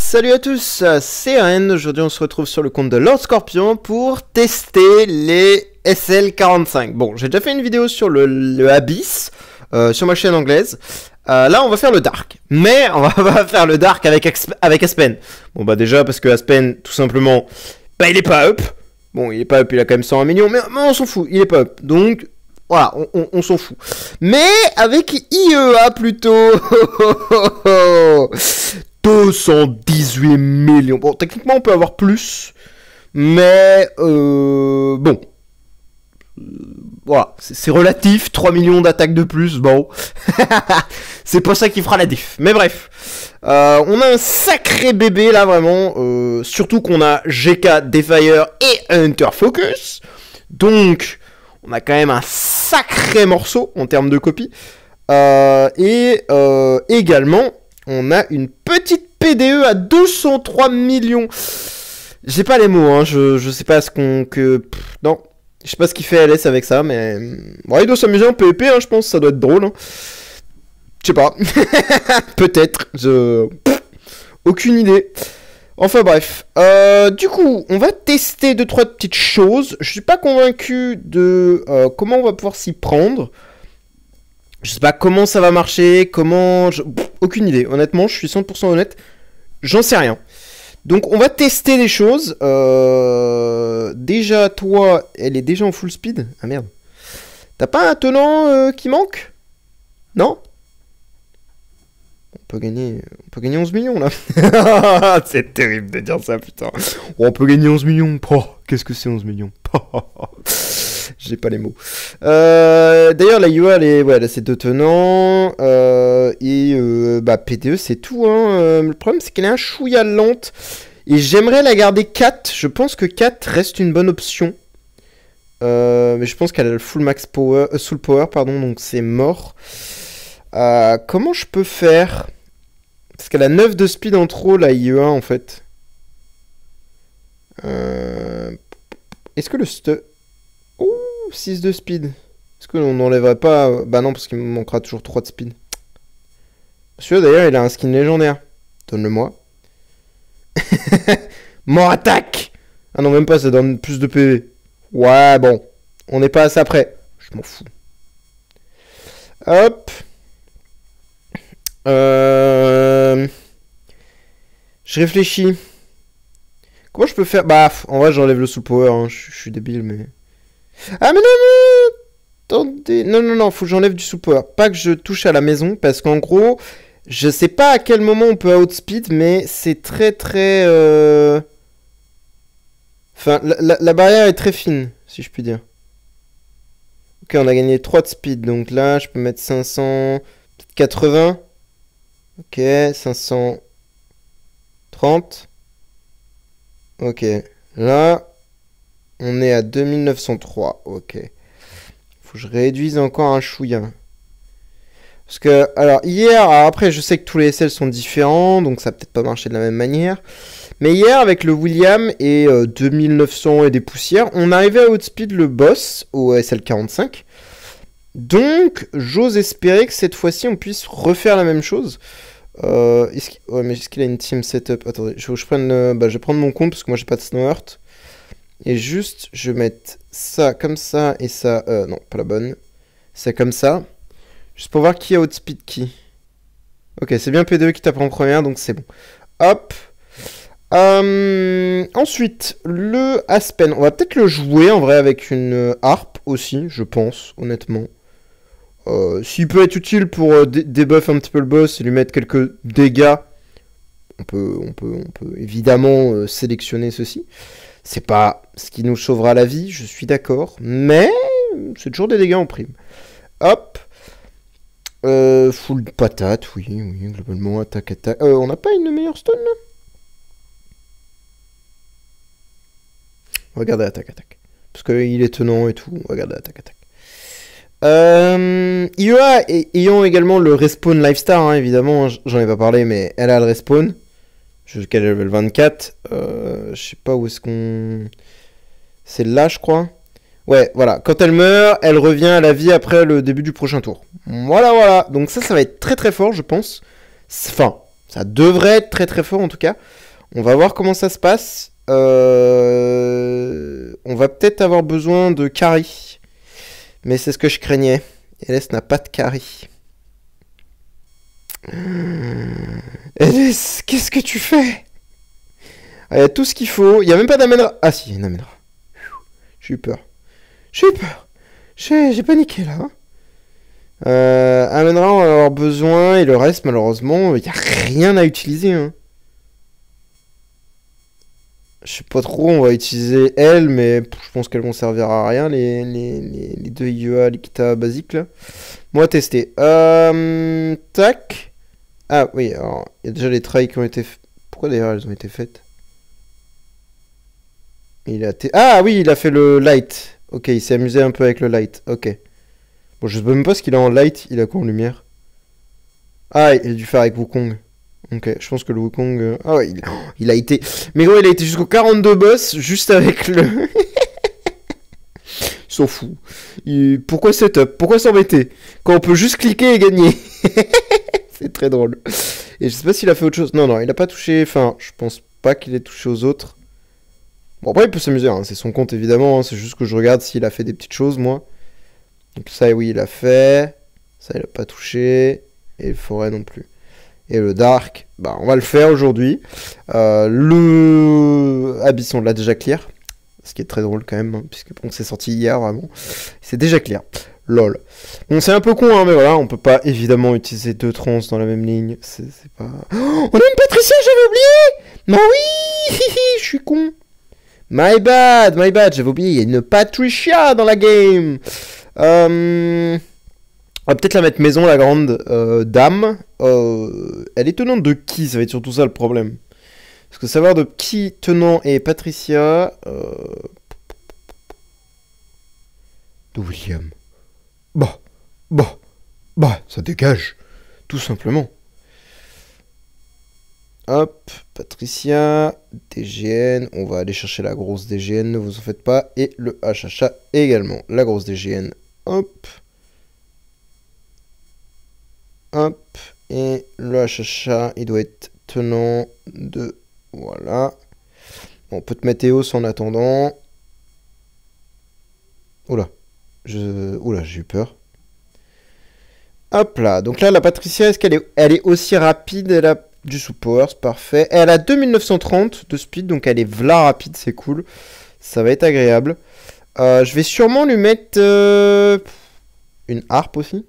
Salut à tous, c'est Ren. Aujourd'hui on se retrouve sur le compte de Lord Scorpion pour tester les SL45. Bon, j'ai déjà fait une vidéo sur le Abyss sur ma chaîne anglaise. Là on va faire le Dark, mais on va pas faire le Dark avec Aspen. Bon bah déjà parce que Aspen tout simplement, bah il est pas up. Bon il est pas up, il a quand même 101 millions, mais on s'en fout, il est pas up. Donc voilà, on s'en fout. Mais avec IEA plutôt 218 millions. Bon, techniquement, on peut avoir plus. Mais, bon. Voilà, c'est relatif. 3 millions d'attaques de plus, bon. C'est pas ça qui fera la diff. Mais bref. On a un sacré bébé, là, vraiment. Surtout qu'on a GK, Defire et Hunter Focus. Donc, on a quand même un sacré morceau en termes de copie. Également... on a une petite PDE à 203 millions. J'ai pas les mots, hein. Je sais pas ce qu'on... non. Je sais pas ce qu'il fait LS avec ça, mais... bon, il doit s'amuser en PvP, hein, je pense. Ça doit être drôle. Hein. Je sais pas. Peut-être. Aucune idée. Enfin bref. Du coup, on va tester 2-3 petites choses. Je suis pas convaincu de comment on va pouvoir s'y prendre. Je sais pas comment ça va marcher, aucune idée. Honnêtement, je suis 100% honnête. J'en sais rien. Donc, on va tester des choses. Déjà, toi, elle est déjà en full speed. Ah merde. T'as pas un tenant qui manque? Non? On peut gagner 11 millions, là. C'est terrible de dire ça, putain. Oh, on peut gagner 11 millions. Oh, qu'est-ce que c'est 11 millions? J'ai pas les mots. D'ailleurs, la UA, elle a ses deux tenants. Bah, PDE, c'est tout. Hein. Le problème, c'est qu'elle est un chouïa lente. Et j'aimerais la garder 4. Je pense que 4 reste une bonne option. Mais je pense qu'elle a le full max power, soul power, pardon, donc c'est mort. Comment je peux faire? Parce qu'elle a 9 de speed en trop, la IE1, en fait. Est-ce que le stun... 6 de speed. Est-ce qu'on n'enlèverait pas... bah non, parce qu'il me manquera toujours 3 de speed. Celui-là, d'ailleurs, il a un skin légendaire. Donne-le-moi. Mort attaque. Ah non, même pas, ça donne plus de PV. Ouais, bon. On n'est pas à ça près. Je m'en fous. Hop. Je réfléchis. Comment je peux faire... bah, en vrai, j'enlève le soul power. Hein. Je suis débile, mais... ah mais non, attendez, non, faut que j'enlève du soul power. Pas que je touche à la maison, parce qu'en gros, je sais pas à quel moment on peut outspeed, mais c'est très... enfin, la barrière est très fine, si je puis dire. Ok, on a gagné 3 de speed, donc là, je peux mettre 500... peut-être 80. Ok, 530. Ok, là... on est à 2903, ok. Faut que je réduise encore un chouïa. Parce que, alors, hier, alors après, je sais que tous les SL sont différents, donc ça va peut-être pas marcher de la même manière. Mais hier, avec le William et 2900 et des poussières, on arrivait à outspeed le boss au SL45. Donc, j'ose espérer que cette fois-ci, on puisse refaire la même chose. Ouais, mais est-ce qu'il a une team setup? Attendez, je vais prendre mon compte, parce que moi, j'ai pas de Snow Heart. Et juste, je vais mettre ça comme ça et ça... non, pas la bonne. C'est comme ça. Juste pour voir qui a outspeed qui. Ok, c'est bien P2 qui tape en première, donc c'est bon. Hop. Ensuite, le Aspen. On va peut-être le jouer en vrai avec une harpe aussi, je pense, honnêtement. S'il peut être utile pour debuff un petit peu le boss et lui mettre quelques dégâts, on peut évidemment sélectionner ceci. C'est pas ce qui nous sauvera la vie, je suis d'accord. Mais c'est toujours des dégâts en prime. Hop. Full patate, oui, globalement, attaque. On n'a pas une meilleure stun là? Regardez attaque. Parce qu'il est tenant et tout. Regardez attaque. IEA ayant également le respawn lifestyle, hein, évidemment, j'en ai pas parlé, mais elle a le respawn. Jusqu'à level 24. Je sais pas où est-ce qu'on... c'est là, je crois. Ouais, voilà. Quand elle meurt, elle revient à la vie après le début du prochain tour. Voilà. Donc ça va être très très fort, je pense. Enfin, Ça devrait être très très fort en tout cas. On va voir comment ça se passe. On va peut-être avoir besoin de carry. Mais c'est ce que je craignais. LS n'a pas de carry. LS, qu'est-ce que tu fais? Il y a tout ce qu'il faut. Il n'y a même pas d'Amenra. Ah si, il y a une Amenra. J'ai eu peur. J'ai eu peur. J'ai paniqué là. Amenra, on va avoir besoin. Et le reste, malheureusement, il n'y a rien à utiliser. Hein. Je sais pas trop, on va utiliser elle, mais je pense qu'elles vont servir à rien, les deux IEA Likita basiques là. Moi, tester. Tac. Ah oui, alors, il y a déjà les trails qui ont été faits. Pourquoi d'ailleurs elles ont été faites? Ah oui, il a fait le light. Ok, il s'est amusé un peu avec le light. Ok. Bon, je sais même pas ce qu'il a en light, il a quoi en lumière? Ah, il a dû faire avec Wukong. Ok, je pense que le Wukong... Ah ouais, il a été... Mais gros, il a été jusqu'au 42 boss, juste avec le... Il s'en fout. Pourquoi setup? Pourquoi s'embêter? Quand on peut juste cliquer et gagner. C'est très drôle. Et je sais pas s'il a fait autre chose. Non, non, il a pas touché... Enfin, je pense pas qu'il ait touché aux autres. Bon, après, il peut s'amuser, hein. C'est son compte, évidemment. Hein. C'est juste que je regarde s'il a fait des petites choses, moi. Donc ça, oui, il a fait. Ça, il a pas touché. Et le forêt non plus. Et le Dark, bah, on va le faire aujourd'hui. Le Abyss, on l'a déjà clear. Ce qui est très drôle quand même, hein, puisque bon, c'est sorti hier, vraiment. C'est déjà clear. Lol. Bon, c'est un peu con, hein, mais voilà, on peut pas évidemment utiliser deux trans dans la même ligne. C'est pas... Oh, on a une Patricia, j'avais oublié. Non, oui. Je suis con. My bad, j'avais oublié, il y a une Patricia dans la game. On va peut-être la mettre maison, la grande dame. Elle est tenante de qui? Ça va être surtout ça le problème. Parce que savoir de qui tenant est Patricia... De William. Bah, ça dégage. Tout simplement. Hop, Patricia, DGN. On va aller chercher la grosse DGN, ne vous en faites pas. Et le HHA également. La grosse DGN. Hop. Hop, et le HHA, il doit être tenant de... Voilà. Bon, on peut te mettre EOS en attendant. Oula. Oula, j'ai eu peur. Hop là. Donc là, la Patricia, est-ce qu'elle est... Elle est aussi rapide? Elle a du sous-power, c'est parfait. Elle a 2930 de speed, donc elle est v'là rapide, c'est cool. Ça va être agréable. Je vais sûrement lui mettre... une harpe aussi.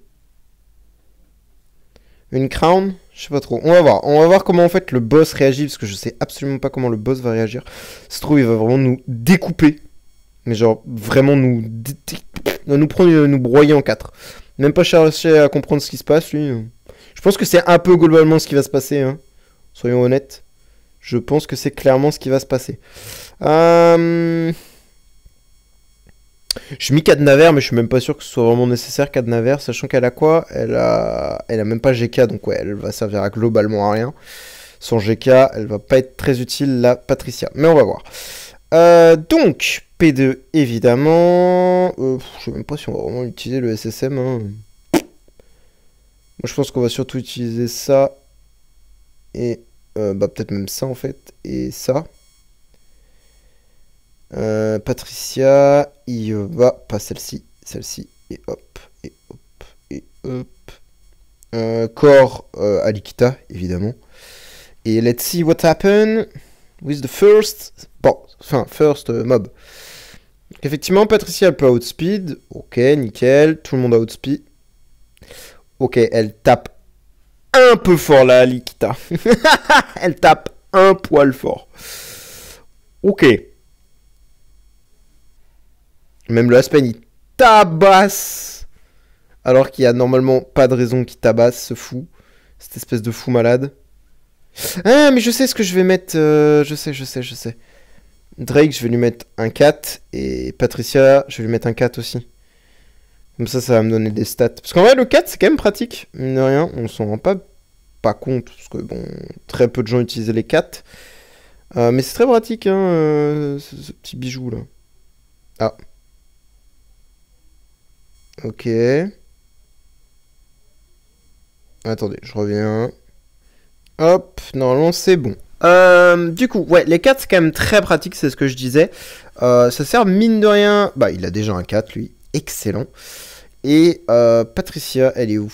Une crown? Je sais pas trop. On va voir. On va voir comment en fait le boss réagit. Parce que je sais absolument pas comment le boss va réagir. Ça se trouve, il va vraiment nous découper. Mais genre, vraiment nous prendre, nous broyer en quatre. Même pas chercher à comprendre ce qui se passe, lui. Je pense que c'est un peu globalement ce qui va se passer. Hein. Soyons honnêtes. Je pense que c'est clairement ce qui va se passer. Je mis Cadnaver, mais je suis même pas sûr que ce soit vraiment nécessaire, Cadnaver, sachant qu'elle a quoi? Elle a même pas GK, donc ouais, elle va servir à globalement à rien. Sans GK, elle va pas être très utile, la Patricia. Mais on va voir. Donc, P2, évidemment. Je sais même pas si on va vraiment utiliser le SSM. Hein. Moi, je pense qu'on va surtout utiliser ça. Et bah, peut-être même ça, en fait. Et ça. Patricia, il va pas celle-ci, et hop, et hop, et hop. Core à Likita, évidemment. Et let's see what happen with the first, first mob. Donc, effectivement, Patricia elle peut outspeed, ok, nickel, tout le monde a outspeed. Ok, elle tape un peu fort là, Likita. Elle tape un poil fort. Ok. Même le Aspen, il tabasse. Alors qu'il y a normalement pas de raison qu'il tabasse, ce fou. Cette espèce de fou malade. Ah, mais je sais ce que je vais mettre. Je sais. Drake, je vais lui mettre un 4. Et Patricia, je vais lui mettre un 4 aussi. Comme ça va me donner des stats. Parce qu'en vrai, le 4, c'est quand même pratique. Mine de rien, on s'en rend pas compte. Parce que, bon, très peu de gens utilisaient les 4. Mais c'est très pratique, hein, ce petit bijou, là. Ah. Ok. Attendez, je reviens. Hop, normalement c'est bon. Du coup, ouais, les 4 c'est quand même très pratique, c'est ce que je disais. Ça sert mine de rien... Bah, il a déjà un 4, lui. Excellent. Et Patricia, elle est où?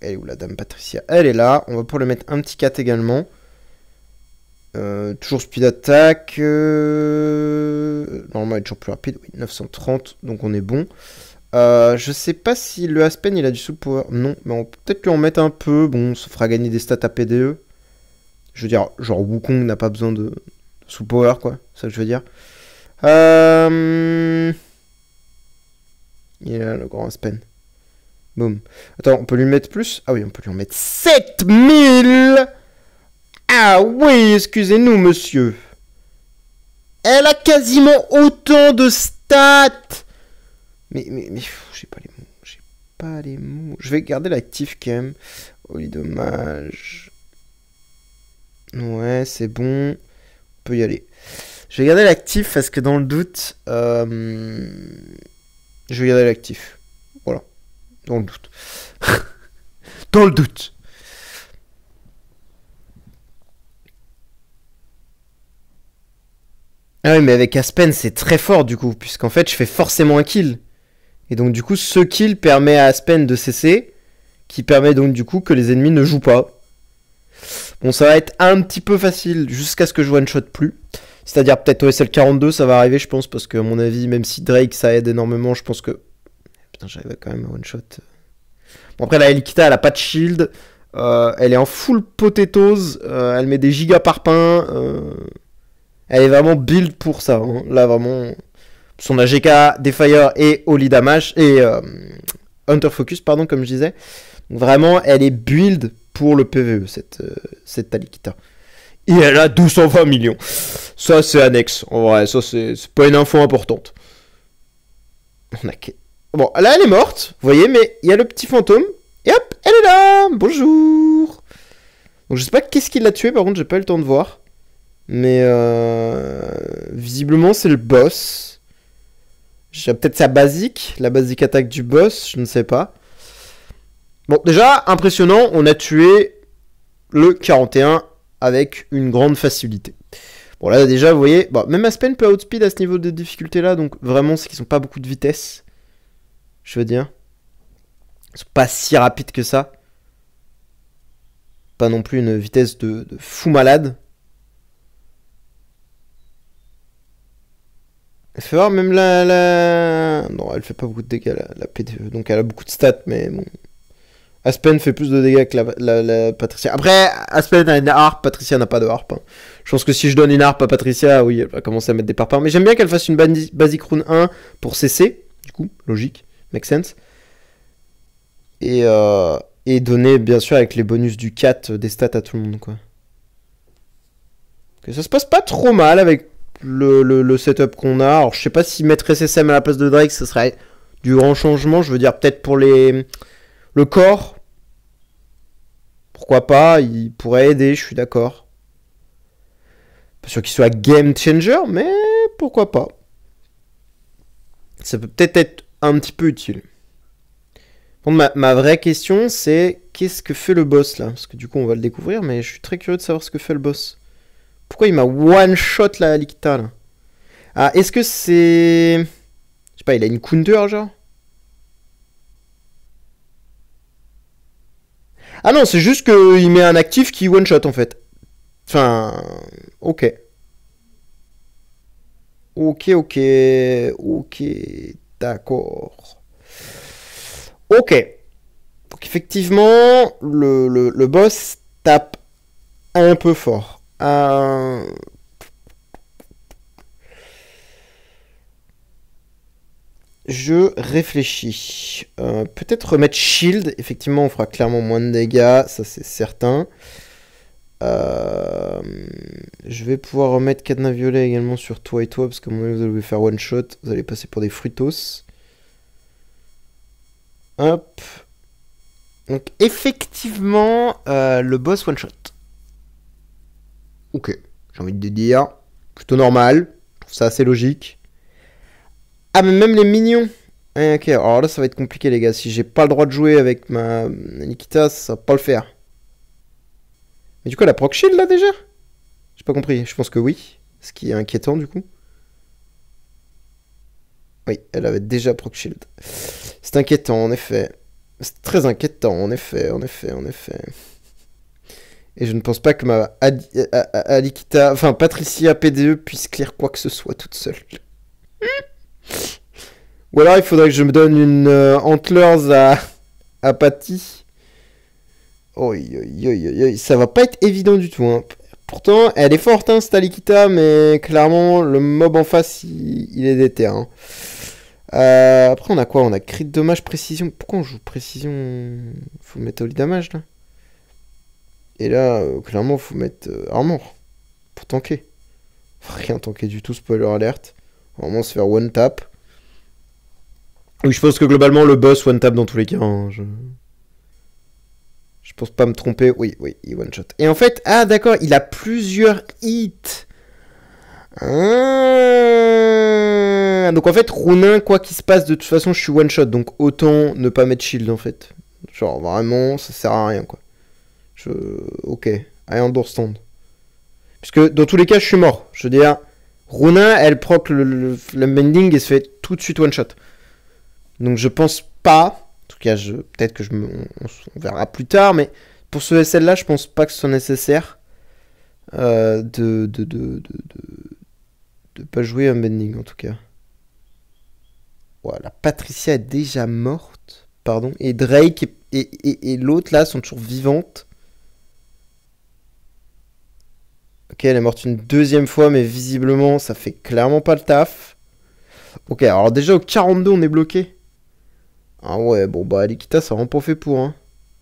Elle est où la dame Patricia? Elle est là. On va pouvoir lui mettre un petit 4 également. Toujours speed attack. Normalement, elle est toujours plus rapide. Oui, 930, donc on est bon. Je sais pas si le Aspen il a du soul power. Non, mais on peut peut-être lui en mettre un peu. Bon, ça fera gagner des stats à PDE. Je veux dire, genre Wukong n'a pas besoin de soul power, quoi. C'est ça que je veux dire. Il est là, le grand Aspen. Boum. Attends, on peut lui mettre plus? Ah oui, on peut lui en mettre 7000. Ah oui, excusez-nous, monsieur. Elle a quasiment autant de stats. Mais j'ai pas les mots. J'ai pas les mots. Je vais garder l'actif quand même. Oh, les dommages. Ouais, c'est bon. On peut y aller. Je vais garder l'actif parce que dans le doute... Je vais garder l'actif. Voilà. Dans le doute. Dans le doute. Ah oui, mais avec Aspen, c'est très fort du coup, puisqu'en fait, je fais forcément un kill. Et donc, du coup, ce kill permet à Aspen de cesser, qui permet donc, du coup, que les ennemis ne jouent pas. Bon, ça va être un petit peu facile jusqu'à ce que je one-shot plus. C'est-à-dire, peut-être OSL 42, ça va arriver, je pense, parce que, à mon avis, même si Drake, ça aide énormément, je pense que... Putain, j'arrive quand même à one-shot. Bon, après, la Elikita, elle a pas de shield. Elle est en full potatoes. Elle met des gigas par pain. Elle est vraiment build pour ça. Hein. Là, vraiment... Son AGK, Defire et Holy Damage. Et Hunter Focus, pardon, comme je disais. Donc, vraiment, elle est build pour le PvE, cette Alikita. Et elle a 220 millions. Ça, c'est annexe. En vrai, ça, c'est pas une info importante. On a... Bon, là, elle est morte, vous voyez, mais il y a le petit fantôme. Et hop, elle est là. Bonjour. Donc, je sais pas qu'est-ce qui l'a tué, par contre, j'ai pas eu le temps de voir. Mais visiblement, c'est le boss. J'ai peut-être sa basique, la basique attaque du boss, je ne sais pas. Bon, déjà, impressionnant, on a tué le 41 avec une grande facilité. Bon, là, déjà, vous voyez, bon, même Aspen peut outspeed à ce niveau de difficulté-là, donc vraiment, c'est qu'ils n'ont pas beaucoup de vitesse. Je veux dire. Ils sont pas si rapides que ça. Pas non plus une vitesse de fou malade. Elle fait voir même la... Non, elle fait pas beaucoup de dégâts, la PDE. Donc elle a beaucoup de stats, mais bon... Aspen fait plus de dégâts que la Patricia. Après, Aspen a une harpe, Patricia n'a pas de harpe. Hein. Je pense que si je donne une harpe à Patricia, oui, elle va commencer à mettre des parpaings. Mais j'aime bien qu'elle fasse une basic rune 1 pour cesser. Du coup, logique, make sense. Et donner, bien sûr, avec les bonus du 4, des stats à tout le monde, quoi. Okay, ça se passe pas trop mal avec le setup qu'on a. Alors, je sais pas si mettre SSM à la place de Drake, ce serait du grand changement. Je veux dire, peut-être pour le corps. Pourquoi pas, il pourrait aider, je suis d'accord. Pas sûr qu'il soit game changer, mais pourquoi pas. Ça peut peut-être être un petit peu utile. Bon, ma vraie question, c'est qu'est-ce que fait le boss là? Parce que du coup, on va le découvrir, mais je suis très curieux de savoir ce que fait le boss. Pourquoi il m'a one-shot la Alikita là? Ah, est-ce que c'est... Je sais pas, il a une counter genre? Ah non, c'est juste qu'il met un actif qui one-shot en fait. Enfin... Ok. Ok. D'accord. Ok. Donc effectivement, le boss tape un peu fort. Je réfléchis. Peut-être remettre shield. Effectivement, on fera clairement moins de dégâts. Ça, c'est certain. Je vais pouvoir remettre cadenas violet également sur toi et toi. Parce que vous allez faire one shot. Vous allez passer pour des fruitos. Hop. Donc, effectivement, le boss one shot. Ok. J'ai envie de dire. Plutôt normal. Je trouve ça assez logique. Ah, mais même les minions. Ok, alors là, ça va être compliqué, les gars. Si j'ai pas le droit de jouer avec ma Nikita, ça va pas le faire. Mais du coup, elle a proc shield là déjà? J'ai pas compris. Je pense que oui. Ce qui est inquiétant du coup. Oui, elle avait déjà proc shield. C'est inquiétant en effet. C'est très inquiétant en effet, en effet, en effet. Et je ne pense pas que ma Alikita, enfin Patricia PDE puisse clear quoi que ce soit toute seule. Ou alors il faudrait que je me donne une Antlers à Patty. Ça va pas être évident du tout. Hein. Pourtant, elle est forte, hein, cette Alikita, mais clairement, le mob en face, il est déter. Hein. Après, on a quoi? On a crit de dommage, précision. Pourquoi on joue précision? Faut mettre holy damage, là. Et là, clairement, faut mettre armor. Pour tanker. Rien tanker du tout, spoiler alert. Vraiment se faire one tap. Oui, je pense que globalement, le boss one tap dans tous les cas. Hein, je pense pas me tromper. Oui, il one shot. Et en fait, ah d'accord, il a plusieurs hits. Donc en fait, Ronin, quoi qu'il se passe, de toute façon, je suis one shot. Donc autant ne pas mettre shield en fait. Genre vraiment, ça sert à rien quoi. Ok, I understand. Puisque dans tous les cas, je suis mort. Je veux dire, Ronin, elle proc le mending et se fait tout de suite one shot. Donc je pense pas. En tout cas, peut-être que on verra plus tard, mais pour ce SL là, je pense pas que ce soit nécessaire de pas jouer un bending en tout cas. Voilà, Patricia est déjà morte, pardon, et Drake et l'autre là sont toujours vivantes. Ok, elle est morte une deuxième fois, mais visiblement ça fait clairement pas le taf. Ok, alors déjà au 42 on est bloqué. Ah ouais, bon bah Alikita ça rend pas fait pour, hein.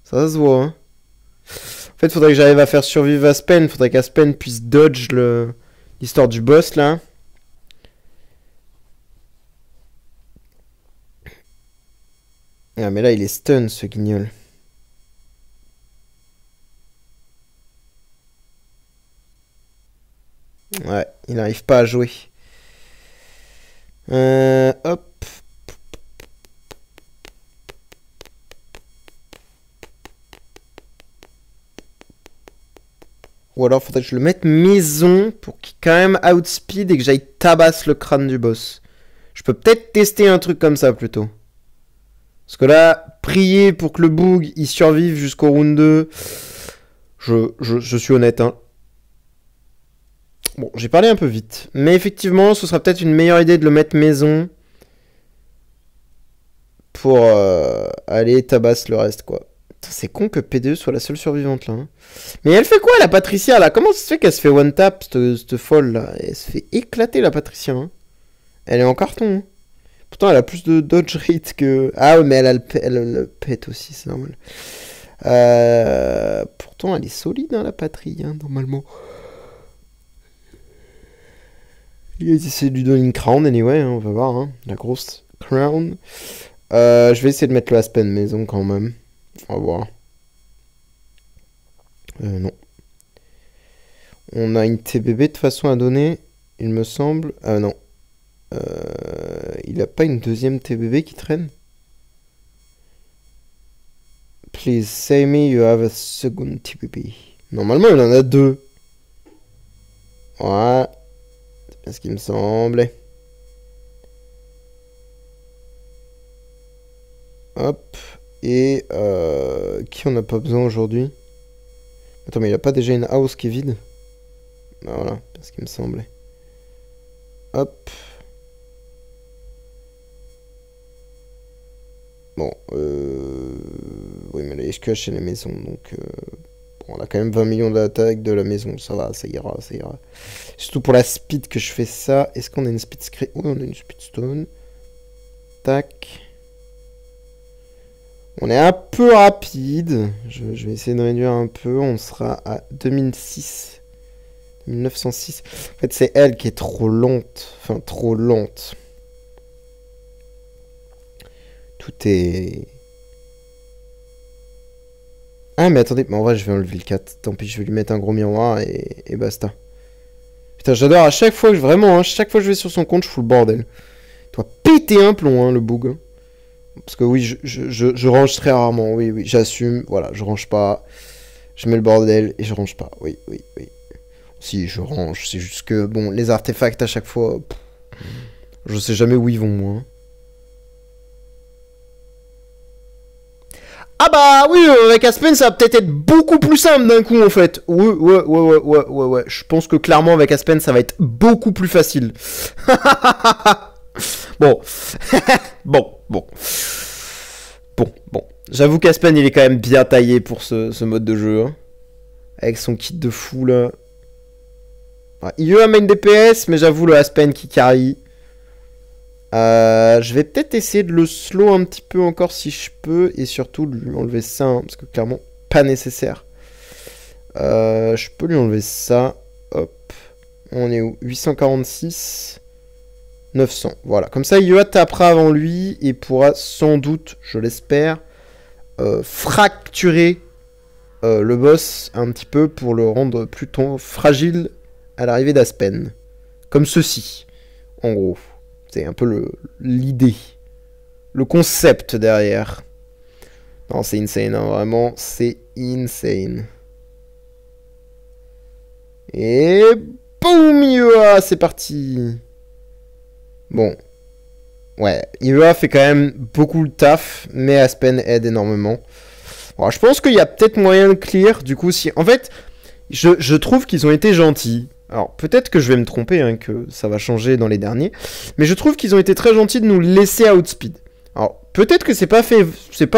Ça se voit, hein. En fait, faudrait que j'arrive à faire survivre Aspen. Faudrait qu'Aspen puisse dodge l'histoire du boss, là. Ah, mais là, il est stun, ce guignol. Ouais, il n'arrive pas à jouer. Hop. Ou alors faudrait que je le mette maison pour qu'il quand même outspeed et que j'aille tabasse le crâne du boss. Je peux peut-être tester un truc comme ça plutôt. Parce que là, prier pour que le boog il survive jusqu'au round 2, je suis honnête. Hein. Bon, j'ai parlé un peu vite. Mais effectivement, ce sera peut-être une meilleure idée de le mettre maison. Pour aller tabasser le reste, quoi. C'est con que P2 soit la seule survivante, là. Hein. Mais elle fait quoi, la Patricia, là? Comment ça se fait qu'elle se fait one-tap, cette folle, là? Elle se fait éclater, la Patricia. Hein. Elle est en carton. Hein. Pourtant, elle a plus de dodge rate que... Ah ouais, mais elle le pète aussi, c'est normal. Pourtant, elle est solide, hein, la patrie, hein, normalement. Il a essayé de lui donner une crown, anyway, hein, on va voir, hein, la grosse crown. Je vais essayer de mettre le Aspen maison, quand même. On va voir. Non. On a une TBB de toute façon à donner, il me semble. Ah non. Il a pas une deuxième TBB qui traîne? Please say me you have a second TBB. Normalement, il en a deux. Ouais. C'est bien ce qu'il me semblait. Hop. Et qui on n'a pas besoin aujourd'hui? Attends, mais il a pas déjà une house qui est vide? Bah voilà, c'est ce qu'il me semblait. Hop. Bon, oui, mais les HQ chez les maisons, donc... Bon, on a quand même 20 millions d'attaques de la maison, ça va, ça ira, ça ira. Surtout pour la speed que je fais ça. Est-ce qu'on a une speed screen? Oui, on a une speed stone. Tac. On est un peu rapide. Je vais essayer de réduire un peu. On sera à 2006. 1906. En fait, c'est elle qui est trop lente. Enfin, trop lente. Tout est... Ah, mais attendez. Mais en vrai, je vais enlever le 4. Tant pis, je vais lui mettre un gros miroir et basta. Putain, j'adore. À chaque fois, vraiment, hein, chaque fois que je vais sur son compte, je fous le bordel. Il doit péter un plomb, hein, le boog. Hein. Parce que oui, je range très rarement. Oui, j'assume. Voilà, je range pas. Je mets le bordel et je range pas. Oui. Si, je range. C'est juste que, bon, les artefacts à chaque fois... je sais jamais où ils vont, moi. Ah bah oui, avec Aspen, ça va peut-être être beaucoup plus simple d'un coup, en fait. Ouais. Je pense que clairement, avec Aspen, ça va être beaucoup plus facile. Bon. Bon. J'avoue qu'Aspen, il est quand même bien taillé pour ce mode de jeu. Hein. Avec son kit de fou, là. Ouais, il y a un main DPS, mais j'avoue, le Aspen qui carry. Je vais peut-être essayer de le slow un petit peu encore si je peux. Et surtout, lui enlever ça. Hein, parce que clairement, pas nécessaire. Je peux lui enlever ça. Hop. On est où? 846. 900. Voilà. Comme ça, Yoa tapera avant lui. Et pourra sans doute, je l'espère, fracturer le boss un petit peu. Pour le rendre plutôt fragile à l'arrivée d'Aspen. Comme ceci. En gros. C'est un peu l'idée. Le concept derrière. Non, c'est insane, hein, vraiment. C'est insane. Et... boum, Yoa, c'est parti. Bon. Ouais, Yoa fait quand même beaucoup de taf, mais Aspen aide énormément. Alors, je pense qu'il y a peut-être moyen de clear, du coup, si... En fait, je trouve qu'ils ont été gentils. Alors, peut-être que je vais me tromper, hein, que ça va changer dans les derniers. Mais je trouve qu'ils ont été très gentils de nous laisser outspeed. Alors, peut-être que c'est pas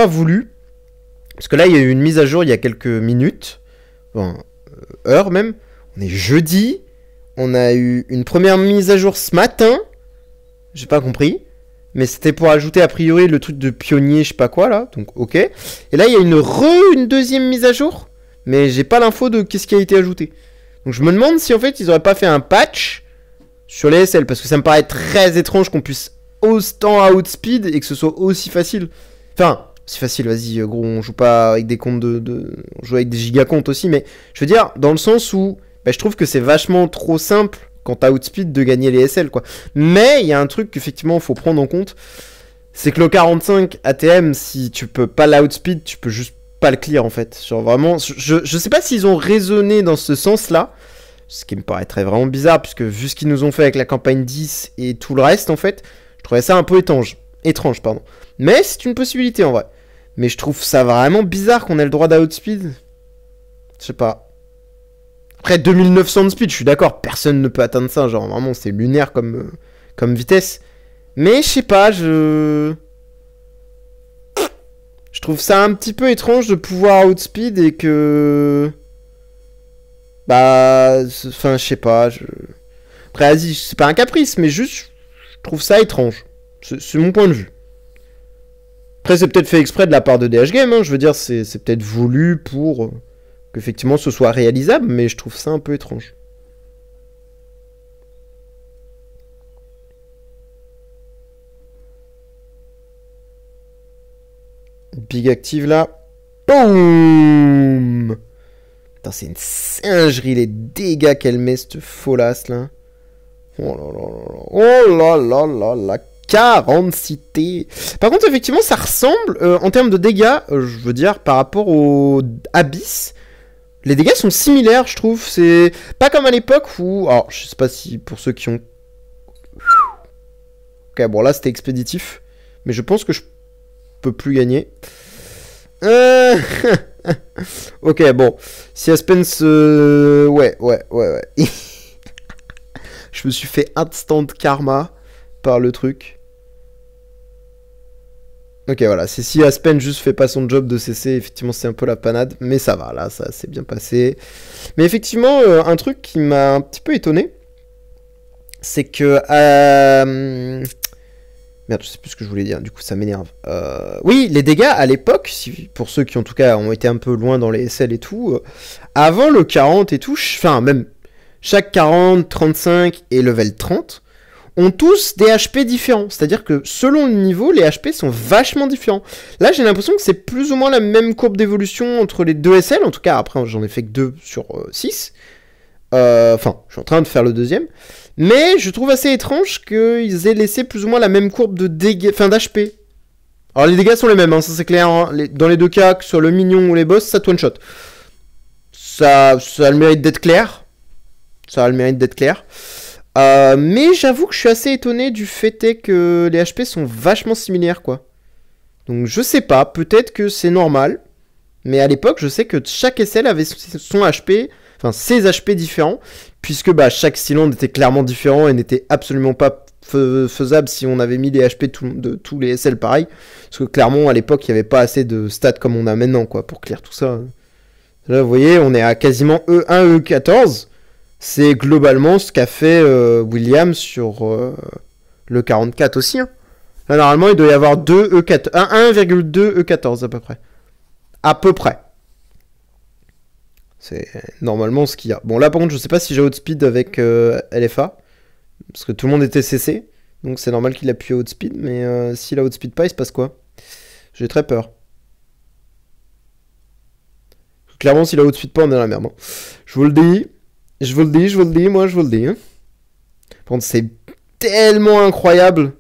voulu. Parce que là, il y a eu une mise à jour il y a quelques minutes. Enfin, heures même. On est jeudi. On a eu une première mise à jour ce matin. J'ai pas compris. Mais c'était pour ajouter a priori le truc de pionnier, je sais pas quoi là. Donc, ok. Et là, il y a une deuxième mise à jour. Mais j'ai pas l'info de qu'est-ce qui a été ajouté. Donc je me demande si en fait ils auraient pas fait un patch sur les SL, parce que ça me paraît très étrange qu'on puisse autant outspeed et que ce soit aussi facile. Enfin, c'est facile, vas-y, gros, on joue pas avec des comptes on joue avec des gigacomptes aussi, mais je veux dire, dans le sens où bah, je trouve que c'est vachement trop simple quand t'as outspeed de gagner les SL, quoi. Mais il y a un truc qu'effectivement il faut prendre en compte, c'est que le 45 ATM, si tu peux pas l'outspeed, tu peux juste pas le clear en fait. Genre vraiment, je sais pas s'ils ont raisonné dans ce sens-là, ce qui me paraîtrait vraiment bizarre, puisque vu ce qu'ils nous ont fait avec la campagne 10 et tout le reste en fait, je trouvais ça un peu étrange, pardon. Mais c'est une possibilité en vrai. Mais je trouve ça vraiment bizarre qu'on ait le droit d'outspeed. Je sais pas. Après 2900 de speed, je suis d'accord, personne ne peut atteindre ça, genre vraiment c'est lunaire comme vitesse. Mais je sais pas, je trouve ça un petit peu étrange de pouvoir outspeed et que... Bah... Enfin, je sais pas. Après, vas-y, c'est pas un caprice, mais juste, je trouve ça étrange. C'est mon point de vue. Après, c'est peut-être fait exprès de la part de DH Game, hein. Je veux dire, c'est peut-être voulu pour qu'effectivement ce soit réalisable, mais je trouve ça un peu étrange. Big active là. Boum. Putain, c'est une singerie les dégâts qu'elle met, cette folasse là. Oh là là, 40 cités. Par contre, effectivement, ça ressemble, en termes de dégâts, je veux dire, par rapport au Abyss, les dégâts sont similaires, je trouve. C'est pas comme à l'époque où... Alors, je sais pas si pour ceux qui ont... Ok, bon, là, c'était expéditif. Mais je pense que je peux plus gagner. Ok, bon. Si Aspen se... Ouais. Je me suis fait instant karma par le truc. Ok, voilà. C'est si Aspen juste fait pas son job de CC, effectivement, c'est un peu la panade. Mais ça va, là, ça s'est bien passé. Mais effectivement, un truc qui m'a un petit peu étonné, c'est que... Merde, je sais plus ce que je voulais dire, du coup ça m'énerve. Oui, les dégâts à l'époque, pour ceux qui en tout cas ont été un peu loin dans les SL et tout, avant le 40 et tout, enfin même chaque 40, 35 et level 30, ont tous des HP différents. C'est-à-dire que selon le niveau, les HP sont vachement différents. Là, j'ai l'impression que c'est plus ou moins la même courbe d'évolution entre les deux SL, en tout cas après j'en ai fait que 2 sur 6. Enfin, je suis en train de faire le deuxième. Mais je trouve assez étrange qu'ils aient laissé plus ou moins la même courbe de dégâts, enfin d'HP. Alors les dégâts sont les mêmes, hein, ça c'est clair. Hein. Dans les deux cas, que ce soit le minion ou les boss, ça one shot. ça a le mérite d'être clair. Ça a le mérite d'être clair. Mais j'avoue que je suis assez étonné du fait est que les HP sont vachement similaires, quoi. Donc je sais pas, peut-être que c'est normal. Mais à l'époque, je sais que chaque SL avait son HP, enfin ses HP différents, puisque bah, chaque cylindre était clairement différent et n'était absolument pas faisable si on avait mis les HP de tous les SL pareil. Parce que clairement, à l'époque, il n'y avait pas assez de stats comme on a maintenant, quoi, pour clear tout ça. Là, vous voyez, on est à quasiment E1, E14. C'est globalement ce qu'a fait Williams sur le 44 aussi. Hein. Là, normalement, il doit y avoir 2 E14, 1,2 E14 à peu près. À peu près. C'est normalement ce qu'il y a. Bon, là, par contre, je sais pas si j'ai outspeed avec LFA. Parce que tout le monde était CC. Donc, c'est normal qu'il appuie outspeed. Mais s'il a outspeed pas, il se passe quoi? J'ai très peur. Clairement, s'il a outspeed pas, on est dans la merde. Hein. Je vous le dis. Je vous le dis, moi, je vous le dis. Hein. Par contre, c'est tellement incroyable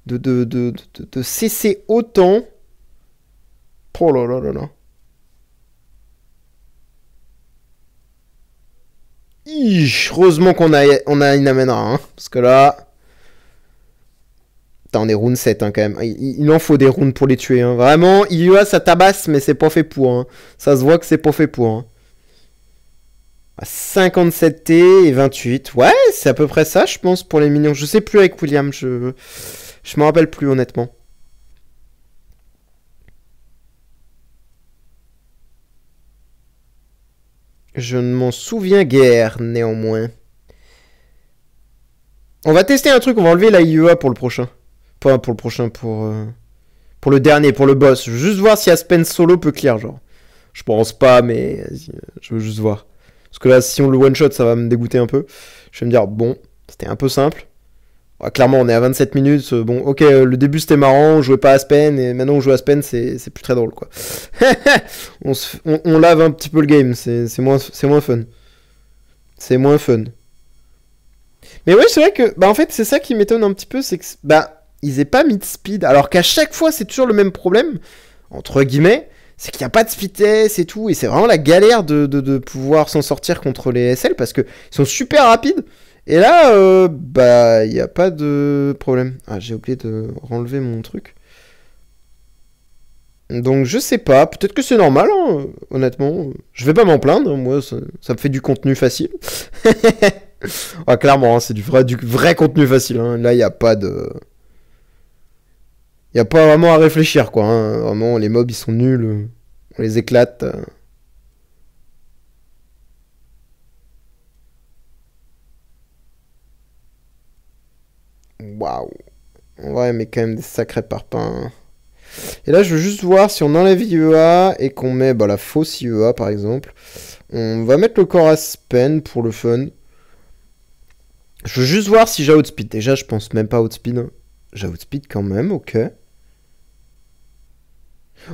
de cesser autant. Oh là là là là. Heureusement qu'on a une amènera, hein. Parce que là... Putain, on est round 7, hein, quand même. Il en faut des rounds pour les tuer, hein. Vraiment, IUA, ça tabasse, mais c'est pas fait pour, hein. Ça se voit que c'est pas fait pour, hein. 57T et 28. Ouais, c'est à peu près ça, je pense, pour les minions. Je sais plus avec William, je me rappelle plus, honnêtement. Je ne m'en souviens guère, néanmoins. On va tester un truc, on va enlever la IEA pour le prochain. Pas pour le prochain, pour le dernier, pour le boss. Je veux juste voir si Aspen solo peut clear, genre. Je pense pas, mais je veux juste voir. Parce que là, si on le one-shot, ça va me dégoûter un peu. Je vais me dire, bon, c'était un peu simple. Ouais, clairement, on est à 27 minutes. Bon, ok, le début c'était marrant, on jouait pas Aspen, et maintenant on joue Aspen, c'est plus très drôle, quoi. on lave un petit peu le game, c'est moins fun. C'est moins fun. Mais ouais, c'est vrai que, bah en fait, c'est ça qui m'étonne un petit peu, c'est que, bah, ils aient pas mis de speed, alors qu'à chaque fois, c'est toujours le même problème, entre guillemets, c'est qu'il n'y a pas de speed test et tout, et c'est vraiment la galère de pouvoir s'en sortir contre les SL, parce qu'ils sont super rapides, et là, bah, il n'y a pas de problème. Ah, j'ai oublié de renlever mon truc. Donc, je sais pas, peut-être que c'est normal, hein, honnêtement. Je vais pas m'en plaindre, moi, ça me fait du contenu facile. Ah, clairement, hein, c'est du vrai contenu facile. Hein. Là, il n'y a pas de... Il n'y a pas vraiment à réfléchir, quoi. Hein. Vraiment, les mobs, ils sont nuls. On les éclate. Waouh. Ouais, mais quand même des sacrés parpaings. Et là, je veux juste voir si on enlève IEA et qu'on met bah, la fausse IEA, par exemple. On va mettre le corps Aspen pour le fun. Je veux juste voir si j'ai outspeed. Déjà, je pense même pas outspeed. J'ai outspeed quand même, ok.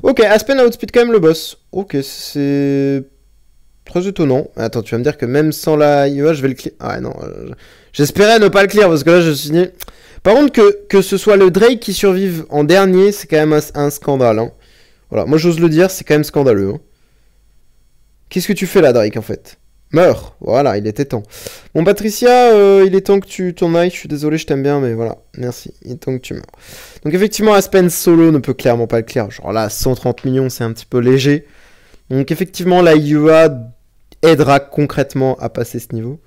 Ok, Aspen a outspeed quand même le boss. Ok, c'est très étonnant. Attends, tu vas me dire que même sans la IEA, je vais le clear. Ah non, j'espérais ne pas le clear parce que là, je suis dit... Par contre, que ce soit le Drake qui survive en dernier, c'est quand même un scandale. Hein. Voilà, moi j'ose le dire, c'est quand même scandaleux. Hein. Qu'est-ce que tu fais là, Drake, en fait? Meurs. Voilà, il était temps. Bon, Patricia, il est temps que tu t'en ailles. Je suis désolé, je t'aime bien, mais voilà. Merci. Il est temps que tu meurs. Donc, effectivement, Aspen solo ne peut clairement pas le clear. Genre là, 130 millions, c'est un petit peu léger. Donc, effectivement, la IEA aidera concrètement à passer ce niveau.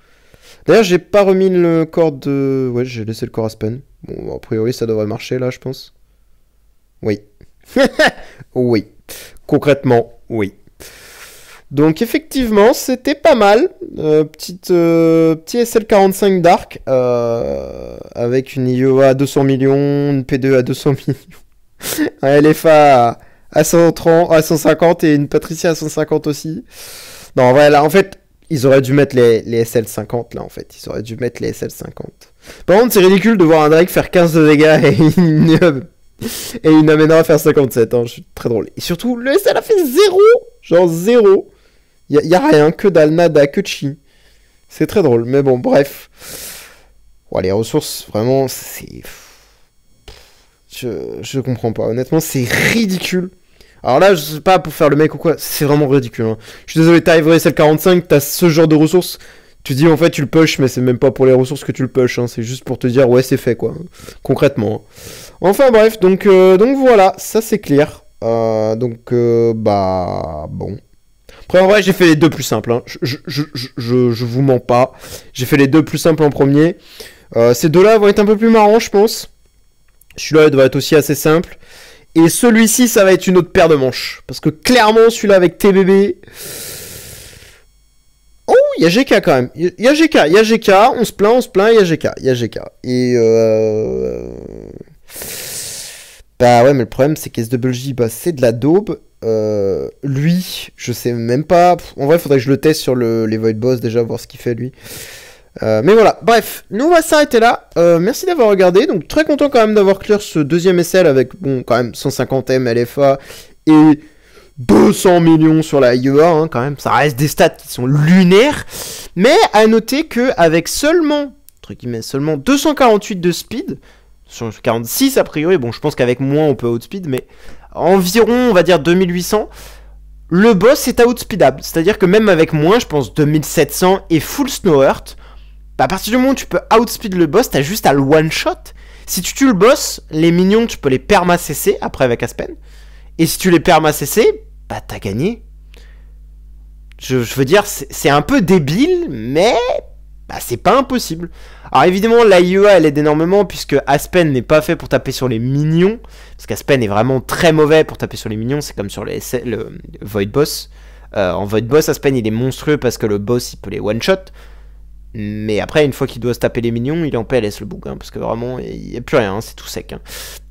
D'ailleurs, j'ai pas remis le corps de... Ouais, j'ai laissé le corps Aspen. Bon, a priori, ça devrait marcher, là, je pense. Oui. Oui. Concrètement, oui. Donc effectivement, c'était pas mal. Petit SL45 Dark avec une IEA à 200 millions, une P2 à 200 millions, un LFA à 130, à 150 et une Patricia à 150 aussi. Non, voilà, en fait, ils auraient dû mettre les SL50 là, en fait. Ils auraient dû mettre les SL50. Par contre, c'est ridicule de voir un Drake faire 15 de dégâts et une Amenra faire 57. Hein. Je suis très drôle. Et surtout, le SL a fait 0. Genre 0. Y a rien, que dalle, nada, que chi. C'est très drôle, mais bon, bref. Ouais, les ressources, vraiment, c'est... Je comprends pas, honnêtement, c'est ridicule. Alors là, je sais pas pour faire le mec ou quoi, c'est vraiment ridicule. Hein. Je suis désolé, t'as Ivory celle 45, t'as ce genre de ressources. Tu dis en fait tu le push, mais c'est même pas pour les ressources que tu le push. Hein. C'est juste pour te dire ouais c'est fait quoi. Concrètement. Enfin bref, donc voilà, ça c'est clair. Bah bon. Après en vrai j'ai fait les deux plus simples. Hein. Je vous mens pas. J'ai fait les deux plus simples en premier. Ces deux-là vont être un peu plus marrants je pense. Celui-là il doit être aussi assez simple. Et celui-ci, ça va être une autre paire de manches. Parce que clairement, celui-là avec TBB... Oh, il y a GK quand même. Il y a GK. On se plaint, il y a GK. Et bah ouais, mais le problème, c'est qu'SWJ, bah, c'est de la daube. Lui, je sais même pas. En vrai, il faudrait que je le teste sur les Void Boss, déjà, voir ce qu'il fait, lui. Mais voilà, bref, nous on va s'arrêter là. Merci d'avoir regardé. Donc très content quand même d'avoir clear ce deuxième SL avec bon quand même 150M LFA et 200 millions sur la IEA hein, quand même. Ça reste des stats qui sont lunaires. Mais à noter que avec seulement, entre guillemets, seulement 248 de speed, sur 46 a priori, bon je pense qu'avec moins on peut outspeed, mais environ on va dire 2800. Le boss est outspeedable. C'est-à-dire que même avec moins, je pense 2700 et full snow earth. À partir du moment où tu peux outspeed le boss, t'as juste à le one-shot. Si tu tues le boss, les minions, tu peux les perma-CC après avec Aspen. Et si tu les perma-CC, bah t'as gagné. Je veux dire, c'est un peu débile, mais bah, c'est pas impossible. Alors évidemment, la IEA, elle aide énormément, puisque Aspen n'est pas fait pour taper sur les minions. Parce qu'Aspen est vraiment très mauvais pour taper sur les minions, c'est comme sur le Void Boss. En Void Boss, Aspen, il est monstrueux parce que le boss, il peut les one-shot. Mais après, une fois qu'il doit se taper les minions, il est en PLS le bug, hein, parce que vraiment, il n'y a plus rien, hein, c'est tout sec. Hein.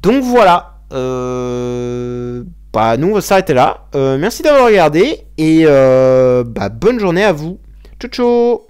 Donc voilà, bah, nous on va s'arrêter là. Merci d'avoir regardé, et bah, bonne journée à vous. Ciao ciao.